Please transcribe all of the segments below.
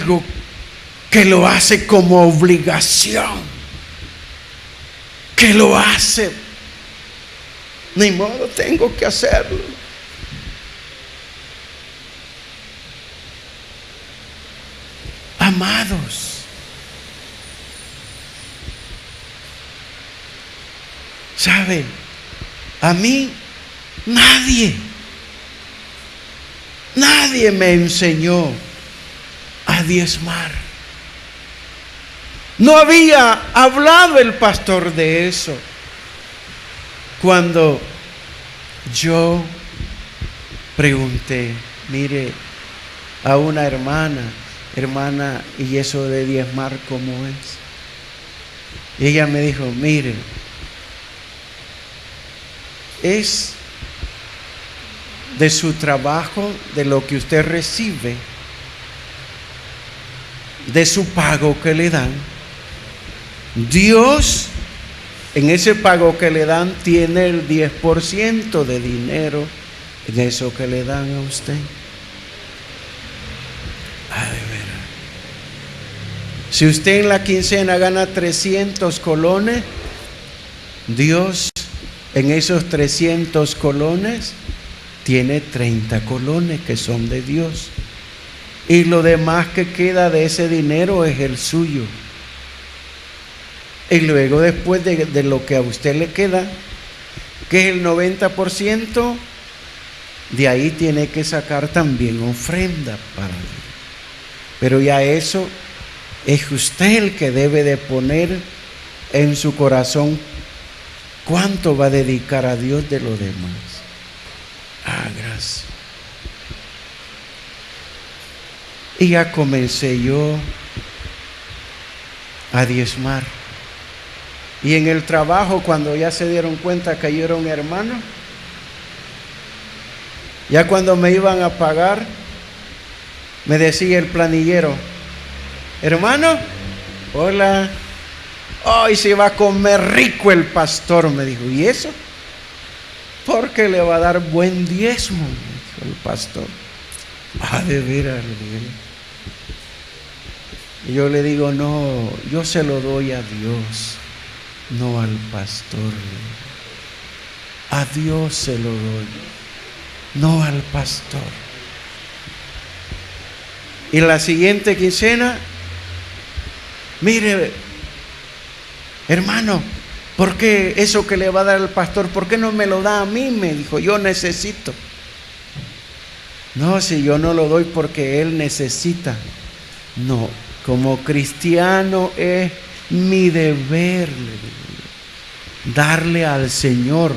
algo que lo hace como obligación, que lo hace, ni modo, tengo que hacerlo. Amados, ¿saben? A mí nadie me enseñó a diezmar. No había hablado el pastor de eso. Cuando yo pregunté, mire, a una hermana, ¿y eso de diezmar cómo es? Y ella me dijo, mire, es de su trabajo, de lo que usted recibe, de su pago que le dan. Dios, en ese pago que le dan, tiene el 10% de dinero en eso que le dan a usted. De veras. Si usted en la quincena gana 300 colones, Dios en esos 300 colones tiene 30 colones que son de Dios. Y lo demás que queda de ese dinero es el suyo. Y luego después de lo que a usted le queda, que es el 90%, de ahí tiene que sacar también ofrenda para Dios. Pero ya eso es usted el que debe de poner en su corazón cuánto va a dedicar a Dios de lo demás. Gracias. Y ya comencé yo a diezmar. Y en el trabajo, cuando ya se dieron cuenta que yo era un hermano, ya cuando me iban a pagar, me decía el planillero, hermano, hola, hoy se va a comer rico el pastor, me dijo. ¿Y eso? Porque le va a dar buen diezmo, me dijo el pastor. De veras, y yo le digo, no, yo se lo doy a Dios, no al pastor. A Dios se lo doy, no al pastor. Y la siguiente quincena, mire, hermano, ¿por qué eso que le va a dar al pastor, por qué no me lo da a mí? Me dijo, yo necesito. No, si yo no lo doy porque él necesita. No, como cristiano es mi deber darle al Señor.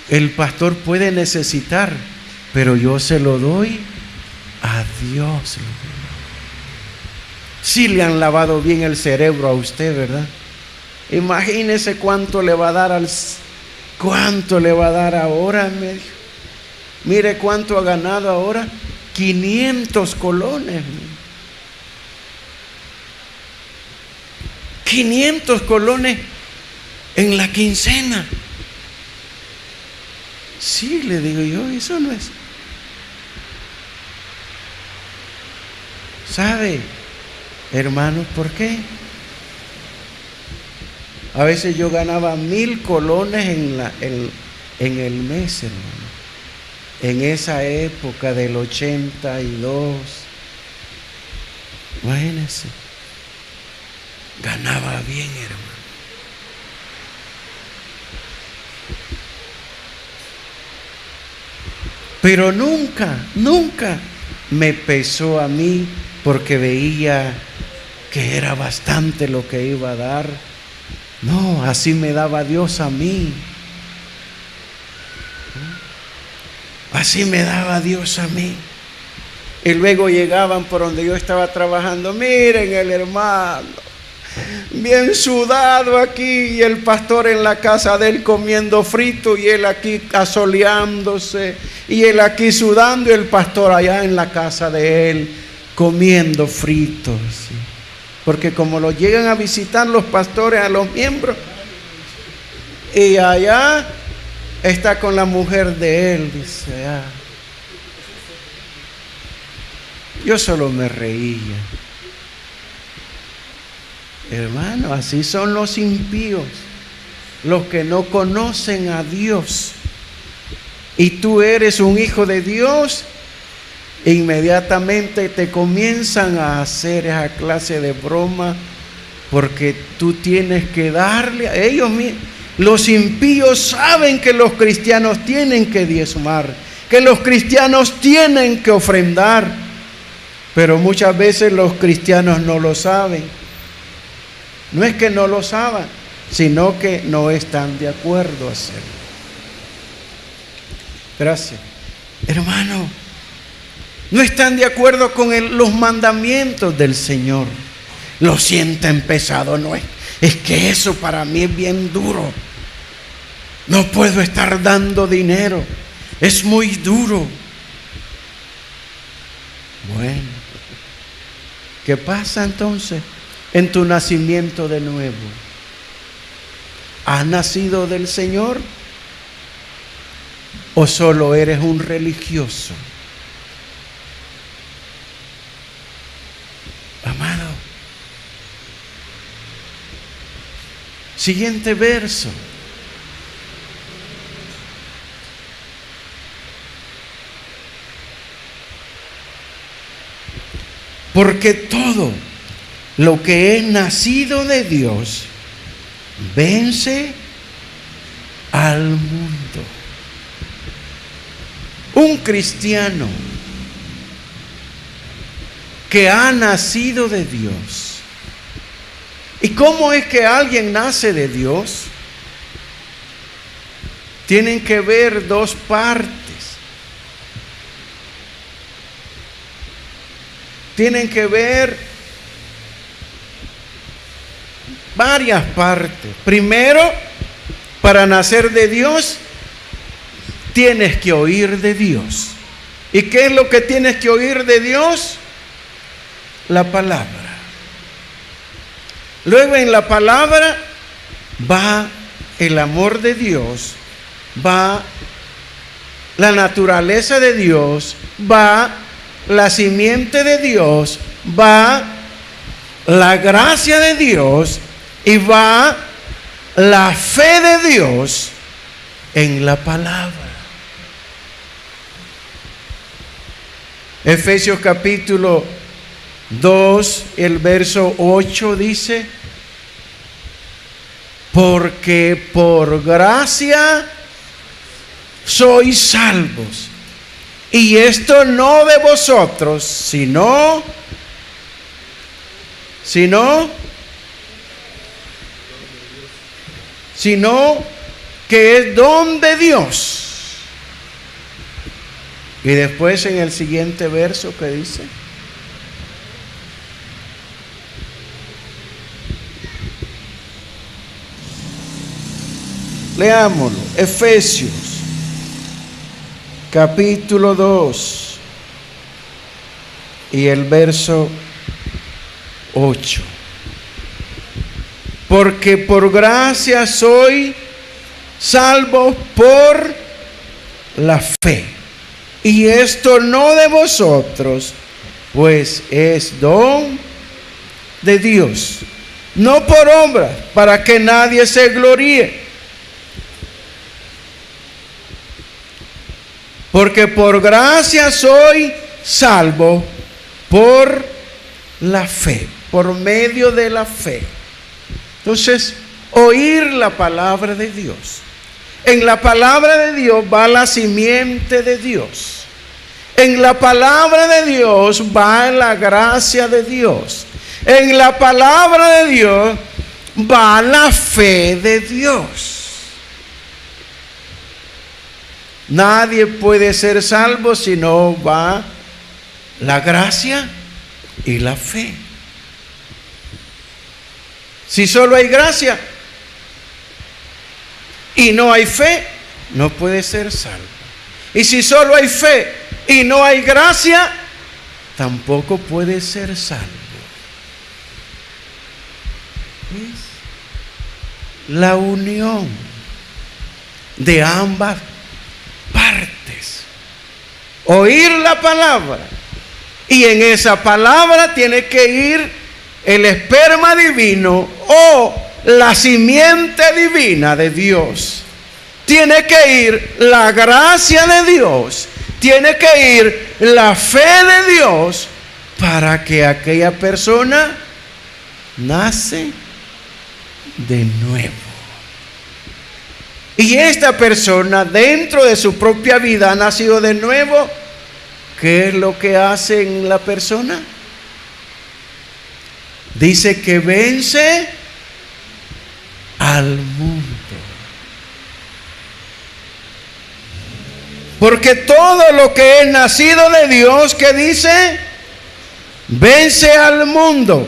El pastor puede necesitar, pero yo se lo doy a Dios. Si le han lavado bien el cerebro a usted, ¿verdad? Imagínese cuánto le va a dar ahora, me dijo. Mire cuánto ha ganado ahora, 500 colones. 500 colones en la quincena. Sí, le digo yo, eso no es. ¿Sabe, hermanos, por qué? A veces yo ganaba 1000 colones en el mes, hermano. En esa época del 82, imagínense, ganaba bien, hermano. Pero nunca me pesó a mí porque veía que era bastante lo que iba a dar. No, así me daba Dios a mí. Así me daba Dios a mí. Y luego llegaban por donde yo estaba trabajando. Miren el hermano, bien sudado aquí, y el pastor en la casa de él comiendo frito, y él aquí asoleándose, y él aquí sudando, y el pastor allá en la casa de él comiendo fritos. ¿Sí? Porque como lo llegan a visitar los pastores a los miembros, y allá está con la mujer de él, dice. Yo solo me reía. Hermano, así son los impíos, los que no conocen a Dios. Y tú eres un hijo de Dios, inmediatamente te comienzan a hacer esa clase de broma, porque tú tienes que darle a ellos mismos. Los impíos saben que los cristianos tienen que diezmar, que los cristianos tienen que ofrendar, pero muchas veces los cristianos no lo saben. No es que no lo saben, sino que no están de acuerdo a hacerlo. Gracias. Hermano, no están de acuerdo con los mandamientos del Señor. Lo sienten pesado, no es que eso para mí es bien duro. No puedo estar dando dinero, es muy duro. Bueno, ¿qué pasa entonces en tu nacimiento de nuevo? ¿Has nacido del Señor o solo eres un religioso? Amado, siguiente verso. Porque todo lo que es nacido de Dios vence al mundo. Un cristiano que ha nacido de Dios. ¿Y cómo es que alguien nace de Dios? Tienen que ver dos partes. Tienen que ver varias partes. Primero, para nacer de Dios, tienes que oír de Dios. ¿Y qué es lo que tienes que oír de Dios? La palabra. Luego en la palabra va el amor de Dios, va la naturaleza de Dios, va la simiente de Dios, va la gracia de Dios y va la fe de Dios en la palabra. Efesios capítulo 2, el verso 8 dice: porque por gracia sois salvos, y esto no de vosotros, sino que es don de Dios. Y después en el siguiente verso, ¿qué dice? Leámoslo. Efesios capítulo 2 y el verso 8. Porque por gracia soy salvo por la fe. Y esto no de vosotros, pues es don de Dios, no por obras, para que nadie se gloríe. Porque por gracia soy salvo por la fe, por medio de la fe. Entonces, oír la palabra de Dios. En la palabra de Dios va la simiente de Dios. En la palabra de Dios va la gracia de Dios. En la palabra de Dios va la fe de Dios. Nadie puede ser salvo si no va la gracia y la fe. Si solo hay gracia y no hay fe, no puede ser salvo. Y si solo hay fe y no hay gracia, tampoco puede ser salvo. Es la unión de ambas partes. Oír la palabra Y en esa palabra tiene que ir el esperma divino o la simiente divina de Dios. Tiene que ir la gracia de Dios. Tiene que ir la fe de Dios para que aquella persona nace de nuevo. Y esta persona dentro de su propia vida ha nacido de nuevo. ¿Qué es lo que hace en la persona? Dice que vence al mundo. Porque todo lo que es nacido de Dios, ¿qué dice? Vence al mundo.